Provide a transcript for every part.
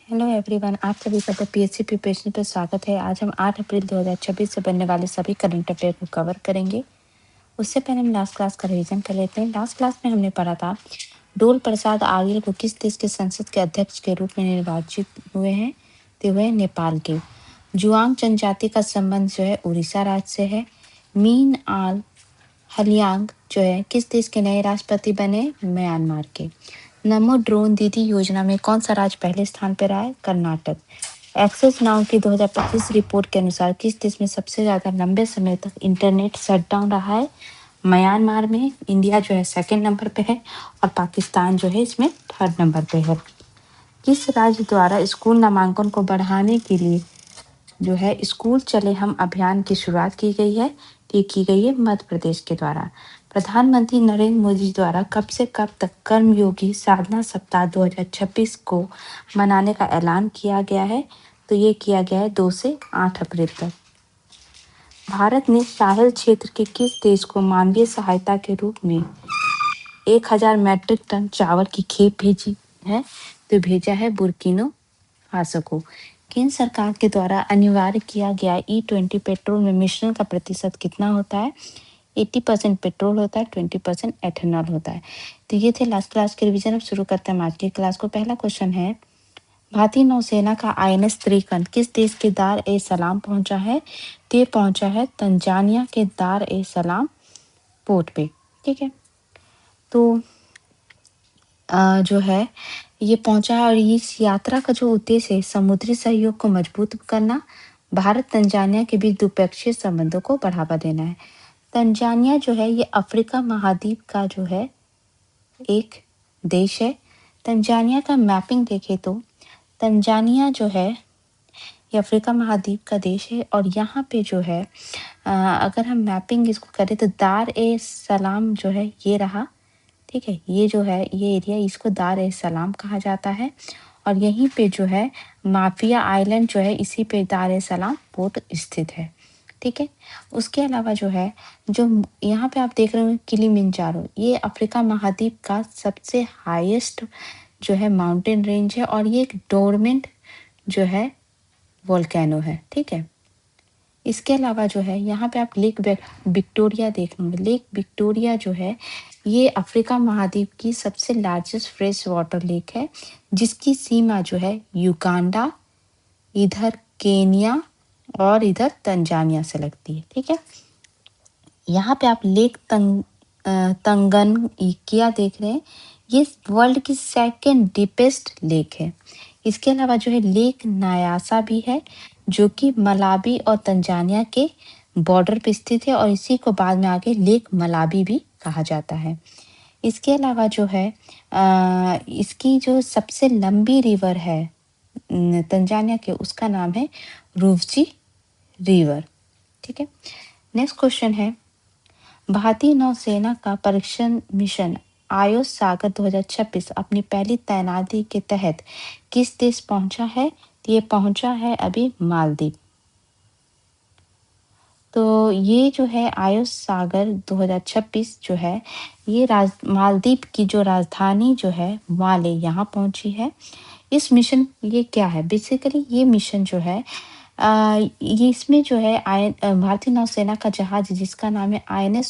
Hello everyone, आप सभी का पीएससी प्रिपरेशन पर स्वागत है। आज हम 8 अप्रैल 2026 से बनने वाले सभी करंट अफेयर को कवर करेंगे। उससे पहले हम लास्ट क्लास का रिवीजन कर लेते हैं। लास्ट क्लास में हमने पढ़ा था डोल प्रसाद आर्य को किस देश के संसद के अध्यक्ष के रूप में निर्वाचित हुए हैं, तो हुए नेपाल के। जुआंग जनजाति का संबंध जो है उड़ीसा राज्य से है। मीन आल हलियांग जो है किस देश के नए राष्ट्रपति बने, म्यांमार के। नमो ड्रोन दीदी योजना में कौन सा राज्य पहले स्थान पर रहा है, कर्नाटक। एक्सेस नाउ की 2025 रिपोर्ट के अनुसार किस देश में सबसे ज्यादा लंबे समय तक इंटरनेट शटडाउन रहा है, म्यांमार में। इंडिया जो है सेकंड नंबर पे है और पाकिस्तान जो है इसमें थर्ड नंबर पे है। किस राज्य द्वारा स्कूल नामांकन को बढ़ाने के लिए जो है स्कूल चले हम अभियान की शुरुआत की गई है, ये की गई है मध्य प्रदेश के द्वारा। प्रधानमंत्री नरेंद्र मोदी द्वारा कब से कब तक कर्मयोगी साधना सप्ताह 2026 को मनाने का ऐलान किया गया है, तो ये किया गया है 2 से 8 अप्रैल तक। भारत ने साहेल क्षेत्र के किस देश को मानवीय सहायता के रूप में 1000 मैट्रिक टन चावल की खेप भेजी है, तो भेजा है बुर्किना फासो को। केंद्र सरकार के द्वारा अनिवार्य किया गया E20 पेट्रोल में मिश्रण का प्रतिशत कितना होता है, 80% पेट्रोल होता है, 20% एथेनॉल होता है। तो ये थे लास्ट क्लास के रिवीजन। अब शुरू करते हैं आज की क्लास को। पहला क्वेश्चन है, भारतीय नौसेना का INS त्रिकन किस देश के दार ए सलाम पहुंचा है, ते पहुंचा है तंजानिया के दार ए सलाम पोर्ट पे। ठीक है, तो जो है ये पहुंचा है और इस यात्रा का जो उद्देश्य है समुद्री सहयोग को मजबूत करना, भारत तंजानिया के बीच द्विपक्षीय संबंधों को बढ़ावा देना है। तंजानिया जो है ये अफ्रीका महाद्वीप का जो है एक देश है। तंजानिया का मैपिंग देखें तो तंजानिया जो है ये अफ्रीका महाद्वीप का देश है और यहाँ पे जो है अगर हम मैपिंग इसको करें तो दार ए सलाम जो है ये रहा। ठीक है, ये जो है ये एरिया इसको दार ए सलाम कहा जाता है और यहीं पे जो है माफिया आइलैंड जो है इसी पे दार ए सलाम पोर्ट स्थित है। ठीक है, उसके अलावा जो है जो यहाँ पे आप देख रहे हो किलिमंजारो, ये अफ्रीका महाद्वीप का सबसे हाईएस्ट जो है माउंटेन रेंज है और ये एक डोरमेंट जो है वोल्केनो है। ठीक है, इसके अलावा जो है यहाँ पे आप लेक विक्टोरिया देख लेंगे। लेक विक्टोरिया जो है ये अफ्रीका महाद्वीप की सबसे लार्जेस्ट फ्रेश वाटर लेक है जिसकी सीमा जो है युगांडा, इधर केनिया और इधर तंजानिया से लगती है। ठीक है, यहाँ पे आप लेक तंगनइकिया देख रहे हैं, ये वर्ल्ड की सेकंड डीपेस्ट लेक है। इसके अलावा जो है लेक नायासा भी है जो कि मलावी और तंजानिया के बॉर्डर पे स्थित है और इसी को बाद में आगे लेक मलावी भी कहा जाता है। इसके अलावा जो है इसकी जो सबसे लंबी रिवर है तंजानिया के, उसका नाम है रूवजी रिवर। ठीक है, नेक्स्ट क्वेश्चन है, भारतीय नौसेना का परीक्षण मिशन आयोस सागर 2026 अपनी पहली तैनाती के तहत किस देश पहुंचा है, ये पहुंचा है अभी मालदीव। तो ये जो है आयोस सागर 2026 जो है ये मालदीव की जो राजधानी जो है माले यहाँ पहुंची है। इस मिशन ये क्या है, बेसिकली ये मिशन जो है ये इसमें जो है भारतीय नौसेना का जहाज जिसका नाम है INS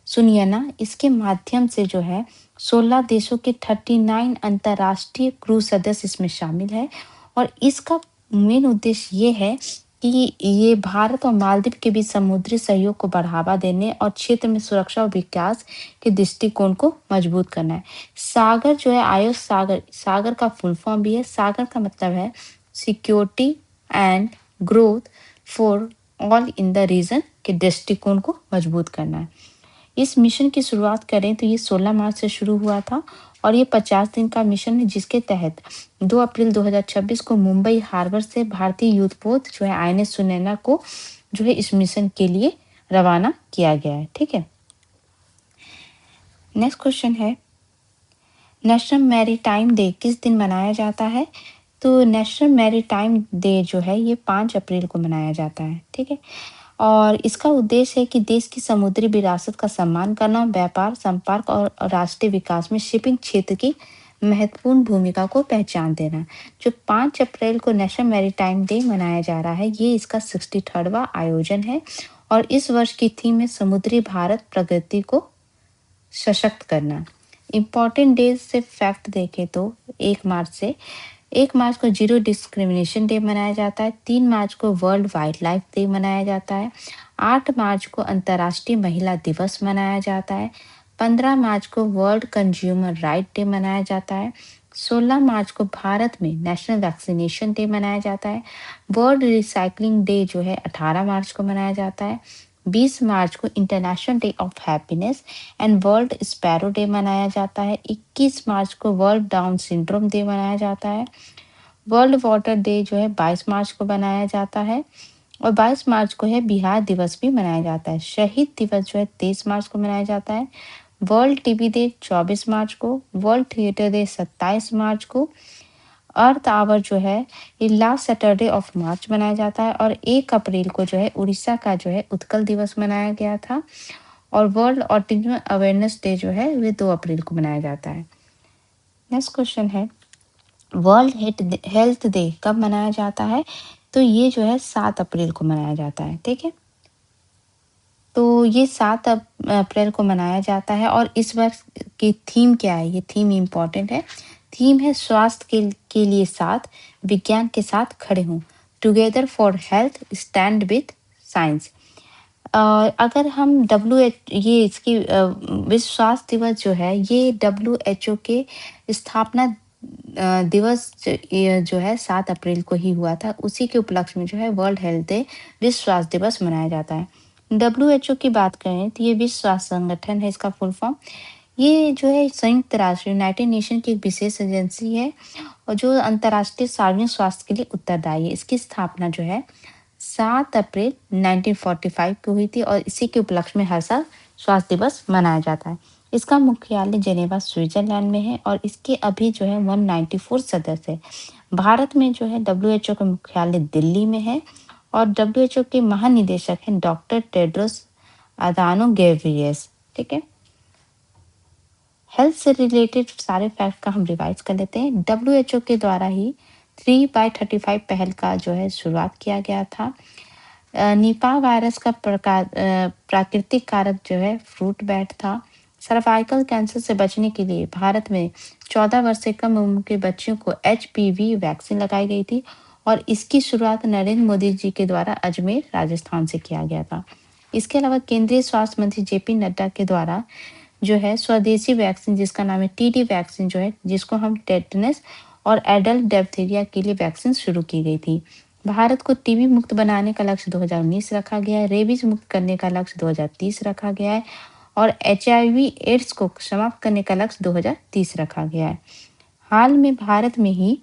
सुनियाना, इसके माध्यम से जो है 16 देशों के 39 अंतर्राष्ट्रीय क्रू सदस्य इसमें शामिल है और इसका मेन उद्देश्य ये है कि ये भारत और मालदीव के बीच समुद्री सहयोग को बढ़ावा देने और क्षेत्र में सुरक्षा और विकास के दृष्टिकोण को मजबूत करना है। सागर जो है आयोस सागर का फुल फॉर्म भी है। सागर का मतलब है security and growth for all in the region के दृष्टिकोण को मजबूत करना है। इस मिशन की शुरुआत करें तो ये 16 मार्च से शुरू हुआ था और ये 50 दिन का मिशन है जिसके तहत 2 अप्रैल 2026 को मुंबई हार्बर से भारतीय युद्धपोत जो है INS सुनैना को जो है इस मिशन के लिए रवाना किया गया है। ठीक है, नेक्स्ट क्वेश्चन है, नेशनल मैरीटाइम डे किस दिन मनाया जाता है, तो नेशनल मैरीटाइम डे जो है ये 5 अप्रैल को मनाया जाता है। ठीक है, और इसका उद्देश्य है कि देश की समुद्री विरासत का सम्मान करना, व्यापार संपर्क और राष्ट्रीय विकास में शिपिंग क्षेत्र की महत्वपूर्ण भूमिका को पहचान देना। जो 5 अप्रैल को नेशनल मैरीटाइम डे मनाया जा रहा है, ये इसका 63वां आयोजन है और इस वर्ष की थीम है समुद्री भारत प्रगति को सशक्त करना। इम्पॉर्टेंट डेज से फैक्ट देखें तो 1 मार्च को जीरो डिस्क्रिमिनेशन डे मनाया जाता है। 3 मार्च को वर्ल्ड वाइल्ड लाइफ डे मनाया जाता है। 8 मार्च को अंतर्राष्ट्रीय महिला दिवस मनाया जाता है। 15 मार्च को वर्ल्ड कंज्यूमर राइट डे मनाया जाता है। 16 मार्च को भारत में नेशनल वैक्सीनेशन डे मनाया जाता है। वर्ल्ड रिसाइकलिंग डे जो है 18 मार्च को मनाया जाता है। 20 मार्च को international day of happiness and world sparrow day मनाया जाता है। 21 मार्च को वर्ल्ड डाउन सिंड्रोम डे मनाया जाता है। वर्ल्ड वाटर डे जो है 22 मार्च को मनाया जाता है और 22 मार्च को है बिहार दिवस भी मनाया जाता है। शहीद दिवस जो है 23 मार्च को मनाया जाता है। वर्ल्ड टीबी डे 24 मार्च को, वर्ल्ड थिएटर डे 27 मार्च को, अर्थ आवर जो है ये लास्ट सैटरडे ऑफ मार्च मनाया जाता है और 1 अप्रैल को जो है उड़ीसा का जो है उत्कल दिवस मनाया गया था और वर्ल्ड ऑटिज्म अवेयरनेस डे जो है वे 2 अप्रैल को मनाया जाता है। नेक्स्ट क्वेश्चन है वर्ल्ड हेल्थ डे कब मनाया जाता है? तो ये जो है 7 अप्रैल को मनाया जाता है, ठीक है। तो ये 7 अप्रैल को मनाया जाता है और इस वर्ष की थीम क्या है? ये थीम इम्पॉर्टेंट है। थीम है स्वास्थ्य के लिए साथ, विज्ञान के साथ खड़े हों, together for health, stand with science. अगर हम ये इसकी विश्व स्वास्थ्य दिवस जो है ये WHO के स्थापना दिवस ये जो है 7 अप्रैल को ही हुआ था। उसी के उपलक्ष्य में जो है वर्ल्ड हेल्थ डे विश्व स्वास्थ्य दिवस मनाया जाता है। WHO की बात करें तो ये विश्व स्वास्थ्य संगठन है, इसका फुल फॉर्म। ये जो है संयुक्त राष्ट्र यूनाइटेड नेशन की एक विशेष एजेंसी है और जो अंतर्राष्ट्रीय सार्वजनिक स्वास्थ्य के लिए उत्तरदायी है। इसकी स्थापना जो है 7 अप्रैल 1945 को हुई थी और इसी के उपलक्ष्य में हर साल स्वास्थ्य दिवस मनाया जाता है। इसका मुख्यालय जेनेवा स्विट्जरलैंड में है और इसके अभी जो है 194 सदस्य है। भारत में जो है WHO का मुख्यालय दिल्ली में है और WHO के महानिदेशक हैं डॉक्टर टेड्रोस अदानो गेब्रियस, ठीक है। हेल्थ से रिलेटेड सारे फैक्ट का हम रिवाइज कर लेते हैं। WHO के द्वारा ही 3/35 पहल का जो है शुरुआत किया गया था। निपाह वायरस का प्राकृतिक कारक जो है फ्रूट बैट था। सर्वाइकल कैंसर से बचने के लिए भारत में 14 वर्ष से कम उम्र के बच्चों को HPV वैक्सीन लगाई गई थी और इसकी शुरुआत नरेंद्र मोदी जी के द्वारा अजमेर राजस्थान से किया गया था। इसके अलावा केंद्रीय स्वास्थ्य मंत्री JP नड्डा के द्वारा जो है स्वदेशी वैक्सीन जिसका नाम है TD वैक्सीन जो है जिसको हम टेटनस और एडल्ट डिप्थीरिया के लिए वैक्सीन शुरू की गई थी। भारत को टीबी मुक्त बनाने का लक्ष्य 2019 रखा गया है। रेबीज मुक्त करने का लक्ष्य 2030 रखा गया है और HIV एड्स को समाप्त करने का लक्ष्य 2030 रखा गया है। हाल में भारत में ही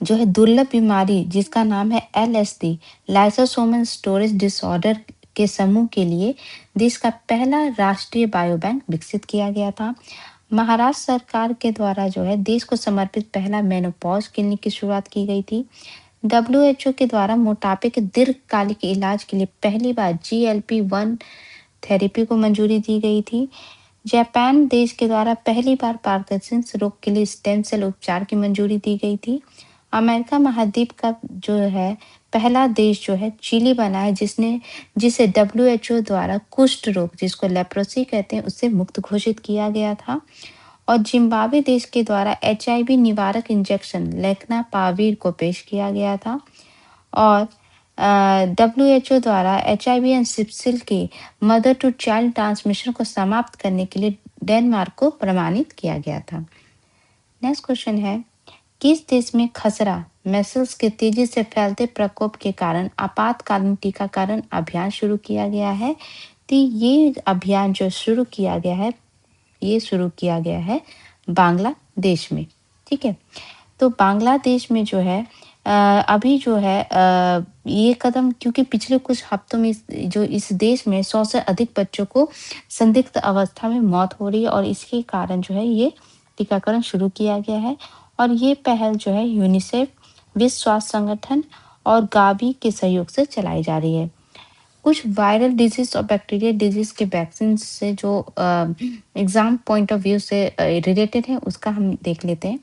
जो है दुर्लभ बीमारी जिसका नाम है LSD लाइसोसोमल स्टोरेज डिसऑर्डर के समूह के लिए देश का पहला राष्ट्रीय बायोबैंक विकसित किया गया था। महाराष्ट्र सरकार के द्वारा जो है देश को समर्पित पहला मेनोपॉज क्लिनिक की शुरुआत की गई थी। WHO के द्वारा मोटापे के दीर्घकालिक इलाज के लिए पहली बार GLP-1 थेरेपी को मंजूरी दी गई थी। जापान देश के द्वारा पहली बार पार्किंसंस रोग के लिए स्टेम सेल उपचार की मंजूरी दी गई थी। अमेरिका महाद्वीप का जो है पहला देश जो है चिली बना है जिसे WHO द्वारा कुष्ठ रोग जिसको लेप्रोसी कहते हैं उससे मुक्त घोषित किया गया था और जिम्बाब्वे देश के द्वारा HIV निवारक इंजेक्शन लेकनापावीर को पेश किया गया था और WHO द्वारा HIV एंड सिप्सिल के मदर टू चाइल्ड ट्रांसमिशन को समाप्त करने के लिए डेनमार्क को प्रमाणित किया गया था। नेक्स्ट क्वेश्चन है किस देश में खसरा मेसल्स के तेजी से फैलते प्रकोप के कारण आपातकालीन टीकाकरण अभियान शुरू किया गया है? तो ये अभियान जो शुरू किया गया है ये शुरू किया गया है बांग्लादेश में, ठीक है। तो बांग्लादेश में जो है अभी जो है ये कदम क्योंकि पिछले कुछ हफ्तों में जो इस देश में 100 से अधिक बच्चों को संदिग्ध अवस्था में मौत हो रही है और इसके कारण जो है ये टीकाकरण शुरू किया गया है और ये पहल जो है यूनिसेफ, विश्व स्वास्थ्य संगठन और गावी के सहयोग से चलाई जा रही है। कुछ वायरल डिजीज और बैक्टीरियल डिजीज के वैक्सीन से जो एग्जाम पॉइंट ऑफ व्यू से रिलेटेड है उसका हम देख लेते हैं।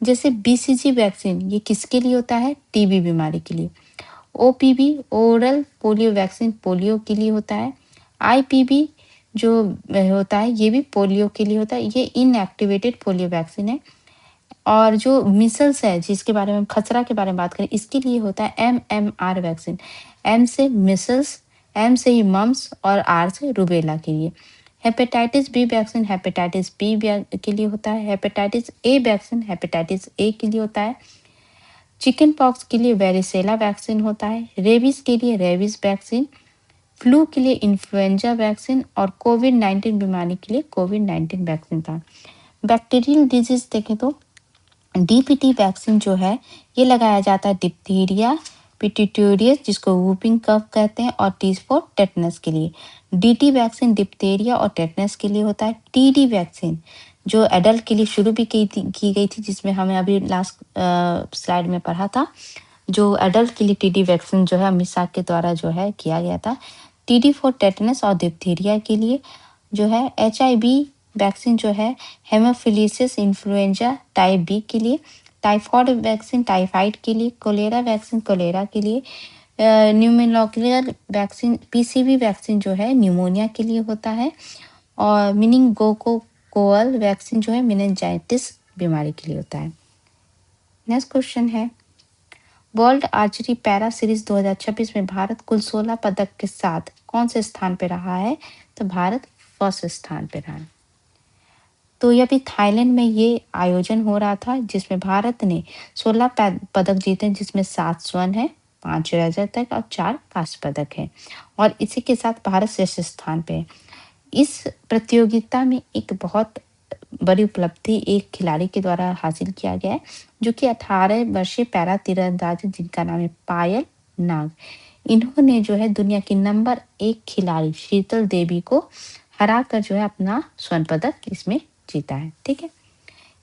जैसे बीसीजी वैक्सीन ये किसके लिए होता है? टीबी बीमारी के लिए। OPV oral polio vaccine polio के लिए होता है। आईपीवी जो होता है ये भी पोलियो के लिए होता है, ये इनएक्टिवेटेड पोलियो वैक्सीन है। और जो मिसल्स है जिसके बारे में हम खसरा के बारे में बात करें, इसके लिए होता है एमएमआर वैक्सीन। एम से मिसल्स, एम से ही मम्स और आर से रूबेला के लिए। Hepatitis B vaccine hepatitis B के लिए होता है। Hepatitis A vaccine hepatitis A के लिए होता है। चिकन पॉक्स के लिए वेरिसेला वैक्सीन होता है। रेबीज के लिए रेबीज वैक्सीन। फ्लू के लिए इन्फ्लुएंजा वैक्सीन और कोविड-19 बीमारी के लिए कोविड-19 वैक्सीन था। बैक्टीरियल डिजीज देखें तो डीपीटी वैक्सीन जो है ये लगाया जाता है डिप्थीरिया, पिट्यूटोरियस जिसको वूपिंग कफ कहते हैं और टी फॉर टेटनस के लिए। डीटी वैक्सीन डिप्थीरिया और टेटनस के लिए होता है। टीडी वैक्सीन जो एडल्ट के लिए शुरू भी की गई थी, जिसमें हमें अभी लास्ट स्लाइड में पढ़ा था। जो एडल्ट के लिए टीडी वैक्सीन जो है अमित शाह के द्वारा जो है किया गया था। टीडी फॉर टेटनस और डिप्थीरिया के लिए जो है। एचआईवी वैक्सीन जो है हेमोफिलिसिस इन्फ्लुएंजा टाइप बी के लिए। टाइफॉइड वैक्सीन टाइफाइड के लिए। कोलेरा वैक्सीन कोलेरा के लिए। न्यूमोनोक्लियर वैक्सीन पीसीवी वैक्सीन जो है न्यूमोनिया के लिए होता है। और मिनिंगोकोकल वैक्सीन जो है मेनिंजाइटिस बीमारी के लिए होता है। नेक्स्ट क्वेश्चन है, वर्ल्ड आर्चरी पैरा सीरीज 2026 में भारत कुल 16 पदक के साथ कौन से स्थान पे रहा है? तो भारत फर्स्ट स्थान पे रहा है। तो ये अभी थाईलैंड में ये आयोजन हो रहा था, जिसमें भारत ने 16 पदक जीते, जिसमें 7 स्वर्ण है, 5 रजत और 4 कांस्य पदक है। और इसी के साथ भारत शीर्ष स्थान पे है। इस प्रतियोगिता में एक बहुत बड़ी उपलब्धि एक खिलाड़ी के द्वारा हासिल किया गया है, जो कि 18 वर्षीय पैरा तीरंदाज जिनका नाम है पायल नाग। इन्होंने जो है दुनिया की नंबर 1 खिलाड़ी शीतल देवी को हराकर जो है अपना स्वर्ण पदक इसमें जीता है। ठीक है,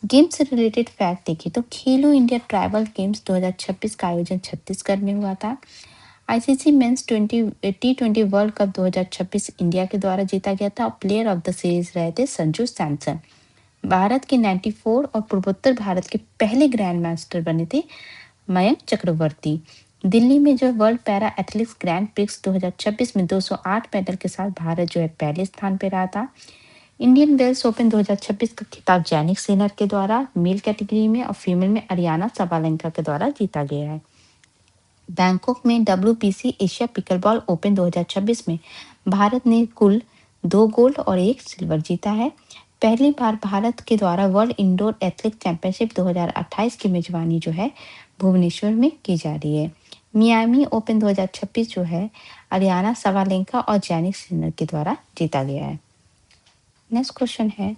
गेम्स से रिलेटेड फैक्ट देखिए तो खेलो इंडिया ट्राइबल गेम्स 2026 का आयोजन छत्तीसगढ़ में हुआ था। ICC men's T20 world cup 2026 India के द्वारा जीता गया था और प्लेयर ऑफ द सीरीज रहे थे संजू सैमसन। भारत के 94 और पूर्वोत्तर भारत के पहले ग्रैंड मास्टर बने थे मयंक चक्रवर्ती। दिल्ली में जो world para athletics grand prix 2026 में 208 मेडल के साथ भारत जो है पहले स्थान पर रहा था। इंडियन वेल्स ओपन 2026 का खिताब जैनिक सिनर के द्वारा मेल कैटेगरी में और फीमेल में अरियाना सबालेंका के द्वारा जीता गया है। बैंकॉक में WBC एशिया पिकलबॉल ओपन 2026 में भारत ने कुल 2 गोल्ड और 1 सिल्वर जीता है। पहली बार भारत के द्वारा वर्ल्ड इंडोर एथलेटिक्स चैंपियनशिप 2028 की मेजबानी जो है भुवनेश्वर में की जा रही है। मियामी ओपन 2026 जो है अरियाना सबालेंका और जैनिक सिनर के द्वारा जीता गया है। नेक्स्ट क्वेश्चन है,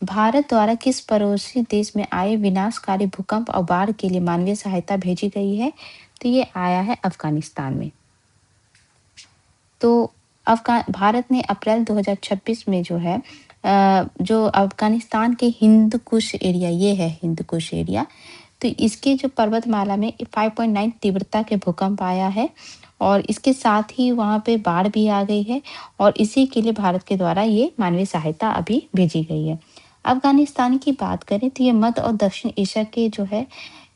भारत द्वारा किस पड़ोसी देश में आए विनाशकारी भूकंप और बाढ़ के लिए मानवीय सहायता भेजी गई है? तो ये आया है अफगानिस्तान में। तो भारत ने अप्रैल 2026 में जो है जो अफगानिस्तान के हिंद कुश एरिया, ये है हिंद कुश एरिया, तो इसके जो पर्वतमाला में 5.9 तीव्रता के भूकंप आया है और इसके साथ ही वहाँ पे बाढ़ भी आ गई है और इसी के लिए भारत के द्वारा ये मानवीय सहायता अभी भेजी गई है। अफगानिस्तान की बात करें तो ये मध्य और दक्षिण एशिया के जो है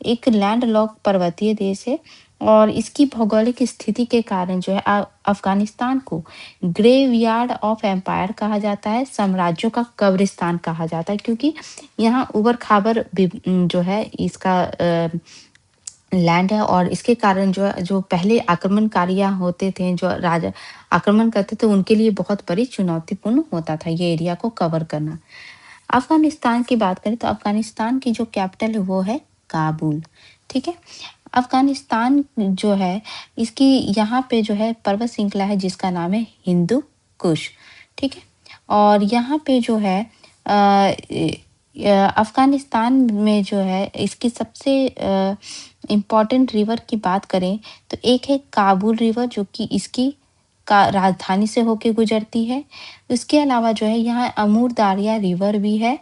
एक लैंडलॉक पर्वतीय देश है और इसकी भौगोलिक स्थिति के कारण जो है अफगानिस्तान को ग्रेवयार्ड ऑफ एम्पायर कहा जाता है, साम्राज्यों का कब्रिस्तान कहा जाता है, क्योंकि यहाँ उबड़ खाबड़ जो है इसका लैंड है और इसके कारण जो पहले आक्रमणकारियां होते थे, जो राजा आक्रमण करते थे, उनके लिए बहुत बड़ी चुनौतीपूर्ण होता था ये एरिया को कवर करना। अफगानिस्तान की बात करें तो अफगानिस्तान की जो कैपिटल है वो है काबुल। ठीक है, अफगानिस्तान जो है इसकी यहाँ पे जो है पर्वत श्रृंखला है जिसका नाम है हिंदू कुश। ठीक है, और यहाँ पे जो है अफगानिस्तान में जो है इसकी सबसे इम्पॉर्टेंट रिवर की बात करें तो एक है काबुल रिवर, जो कि इसकी का राजधानी से होके गुजरती है। इसके अलावा जो है यहाँ अमूर दारिया रिवर भी है।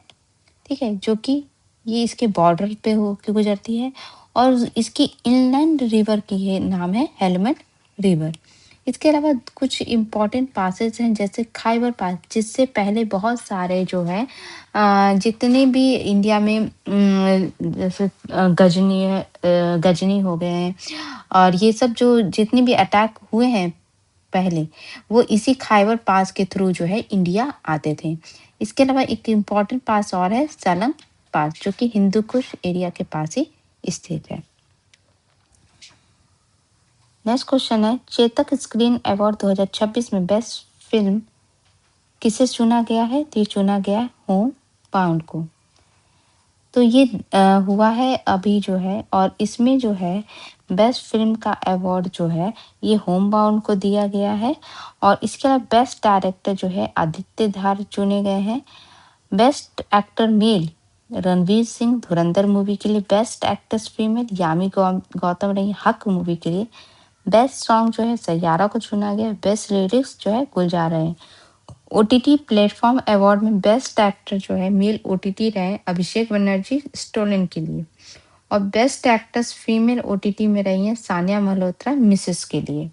ठीक है, जो कि ये इसके बॉर्डर पे होके गुजरती है और इसकी इनलैंड रिवर की ये नाम है हेलमंड रिवर। इसके अलावा कुछ इम्पोर्टेंट पासेस हैं जैसे खैबर पास, जिससे पहले बहुत सारे जो है जितने भी इंडिया में जैसे गजनी हो गए हैं और ये सब जो जितने भी अटैक हुए हैं पहले, वो इसी खैबर पास के थ्रू जो है इंडिया आते थे। इसके अलावा एक इम्पोर्टेंट पास और है सलंग पास, जो कि हिंदू कुश एरिया के पास ही स्थित है। नेक्स्ट क्वेश्चन है, चेतक स्क्रीन अवार्ड 2026 में बेस्ट फिल्म किसे चुना गया है? तो ये चुना गया है होम बाउंड को। तो ये हुआ है अभी जो है, और इसमें जो है बेस्ट फिल्म का अवार्ड जो है ये होम बाउंड को दिया गया है। और इसके अलावा बेस्ट डायरेक्टर जो है आदित्य धार चुने गए हैं। Best actor male Ranveer Singh धुरंधर मूवी के लिए। Best actress female Yami Gautam रही हक मूवी के लिए। बेस्ट सॉन्ग जो है सैयारा को चुना गया। बेस्ट लिरिक्स जो है गुलजार है। ओटीटी प्लेटफॉर्म अवार्ड में बेस्ट एक्टर जो है मेल ओटीटी रहे अभिषेक बनर्जी स्टोलन के लिए। और बेस्ट एक्ट्रेस फीमेल ओटीटी में रही है सानिया मल्होत्रा मिसेस के लिए।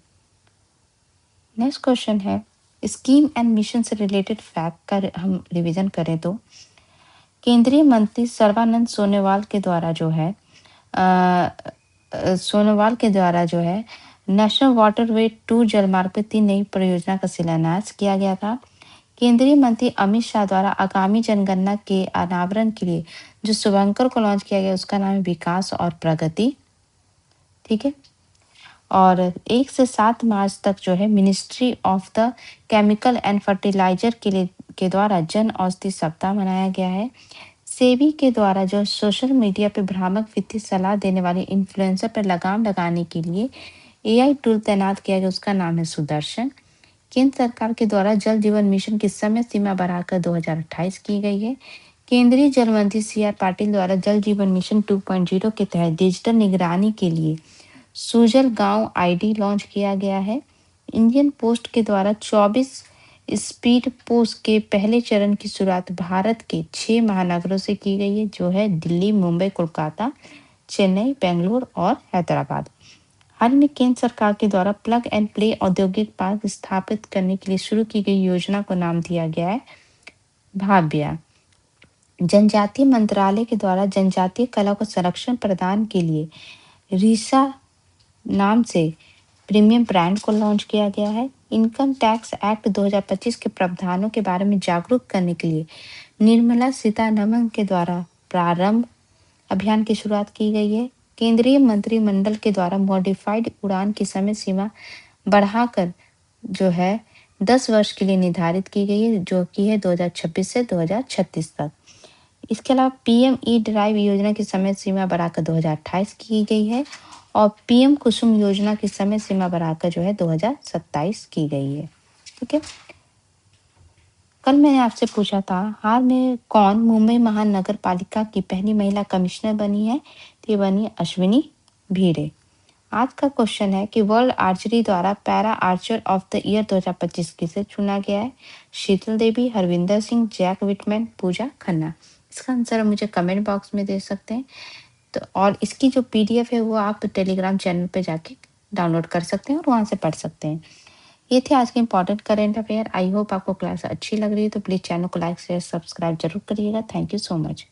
नेक्स्ट क्वेश्चन है, स्कीम एंड मिशन से रिलेटेड फैक्ट का हम रिवीजन करें तो केंद्रीय मंत्री सर्बानंद सोनोवाल के द्वारा जो है नेशनल वाटरवे 2 जलमार्ग पे 3 नई परियोजना का शिलान्यास किया गया था। केंद्रीय मंत्री अमित शाह द्वारा आगामी जनगणना के अनावरण के लिए जो शुभंकर को लॉन्च किया गया उसका नाम है विकास और प्रगति। ठीक है। और 1 से 7 मार्च तक जो है ministry of the chemical and fertiliser के द्वारा जन औषधि सप्ताह मनाया गया है। सेबी के द्वारा जो सोशल मीडिया पे भ्रामक वित्तीय सलाह देने वाले इन्फ्लुएंसर पर लगाम लगाने के लिए एआई टूल तैनात किया गया, उसका नाम है सुदर्शन। केंद्र सरकार के द्वारा जल जीवन मिशन की समय सीमा बढ़ाकर 2028 की गई है। केंद्रीय जल मंत्री सी.आर. पाटिल द्वारा जल जीवन मिशन 2.0 के तहत डिजिटल निगरानी के लिए सुजल गांव आईडी लॉन्च किया गया है। इंडियन पोस्ट के द्वारा 24 स्पीड पोस्ट के पहले चरण की शुरुआत भारत के 6 महानगरों से की गई है, जो है दिल्ली, मुंबई, कोलकाता, चेन्नई, बेंगलुरु और हैदराबाद। हाल में केंद्र सरकार के द्वारा प्लग एंड प्ले औद्योगिक पार्क स्थापित करने के लिए शुरू की गई योजना को नाम दिया गया है भाव्या। जनजातीय मंत्रालय के द्वारा जनजातीय कला को संरक्षण प्रदान के लिए रीसा नाम से प्रीमियम ब्रांड को लॉन्च किया गया है। इनकम टैक्स एक्ट 2025 के प्रावधानों के बारे में जागरूक करने के लिए निर्मला सीतारमण के द्वारा प्रारंभ अभियान की शुरुआत की गई है। केंद्रीय मंत्रिमंडल के द्वारा मॉडिफाइड उड़ान की समय सीमा बढ़ाकर जो है 10 वर्ष के लिए निर्धारित की गई है, जो कि है 2026 से 2036 तक। इसके अलावा पीएम ई ड्राइव योजना की समय सीमा बढ़ाकर 2028 की गई है और पीएम कुसुम योजना की समय सीमा बढ़ाकर जो है 2027 की गई है। ठीक है। कल मैंने आपसे पूछा था हाल में कौन मुंबई महानगर पालिका की पहली महिला कमिश्नर बनी है? तो ये बनी अश्विनी भिड़े। आज का क्वेश्चन है कि वर्ल्ड आर्चरी द्वारा para Archer of the year 2025 किसे चुना गया है? शीतल देवी, हरविंदर सिंह, जैक विटमैन, पूजा खन्ना। इसका आंसर मुझे कमेंट बॉक्स में दे सकते हैं। तो और इसकी जो पीडीएफ है वो आप टेलीग्राम चैनल पे जाके डाउनलोड कर सकते हैं और वहाँ से पढ़ सकते हैं। ये थे आज के important current affair. I hope आपको क्लास अच्छी लग रही है, तो प्लीज़ चैनल को लाइक शेयर सब्सक्राइब जरूर करिएगा। Thank you so much.